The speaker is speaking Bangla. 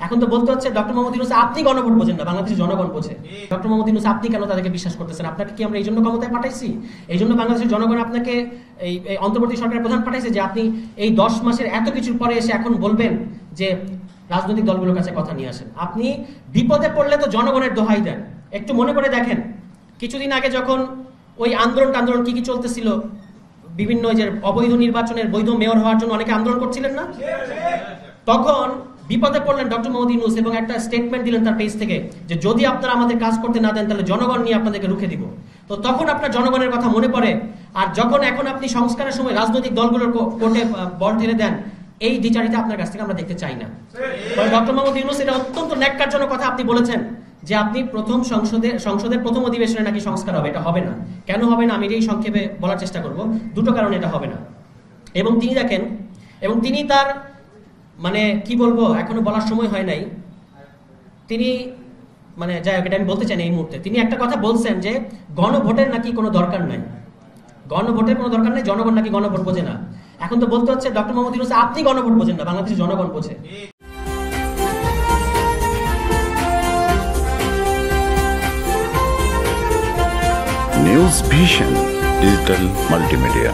এখন তো বলতে হচ্ছে ডক্টর মোহাম্মদ ইউনূস আপনি গণভোট বোঝেন না, বাংলাদেশের জনগণ বোঝে। ডক্টর মোহাম্মদ ইউনূস আপনি কেন তাদেরকে বিশ্বাস করতেছেন? আপনাকে কি আমরা এই জন্য ক্ষমতায় পাঠাইছি? এই জন্য বাংলাদেশের জনগণ আপনাকে এই অন্তর্বর্তী সরকারের প্রধান পাঠাইছে যে আপনি এই 10 মাসের এত কিছুর পরে এসে এখন বলবেন যে রাজনৈতিক দলগুলোর কাছে কথা নিয়ে আসেন। আপনি বিপদে পড়লে তো জনগণের দোহাই দেন। একটু মনে করে দেখেন, কিছুদিন আগে যখন ওই আন্দোলন কি কি চলতেছিল, বিভিন্ন যে অবৈধ নির্বাচনের বৈধ মেয়র হওয়ার জন্য অনেকে আন্দোলন করছিলেন না, তখন বিপদে পড়লেন ডক্টর মোহাম্মদ ইউনূস এবং একটা স্টেটমেন্ট দিলেন তার পেজ থেকে যে যদি আপনারা আমাদের কাজ করতে না দেন তাহলে জনগণ নিয়ে আপনাদেরকে রুখে দিব। তো তখন আপনার জনগণের কথা মনে পড়ে। আর যখন এখন আপনি সংস্কারের সময় রাজনৈতিক দলগুলোর কোর্টে বল ঠেলে দেন, এই দ্বিচারিতা আপনার কাছ থেকে আমরা দেখতে চাই না। ডক্টর মোহাম্মদ ইউনূস এটা অত্যন্ত ন্যাক্কারজনক কথা আপনি বলেছেন যে আপনি প্রথম সংসদের প্রথম অধিবেশনে নাকি সংস্কার হবে। এটা হবে না। কেন হবে না আমি এই সংক্ষেপে বলার চেষ্টা করব। দুটো কারণে এটা হবে না। এবং তিনি দেখেন, এবং তিনি তার মানে কি বলবো, এখনো বলার সময় হয় নাই। তিনি মানে যাই হোক, এটা আমি বলতে চাই না এই মুহূর্তে। তিনি একটা কথা বলছেন যে গণভোটের নাকি কোনো দরকার নাই, গণভোটের কোনো দরকার নেই, জনগণ নাকি গণভোট বোঝে না। এখন তো বলতে হচ্ছে ডক্টর মোহাম্মদ ইউনূস আপনি গণভোট বোঝেন না, বাংলাদেশের জনগণ বোঝে। News vision digital multimedia.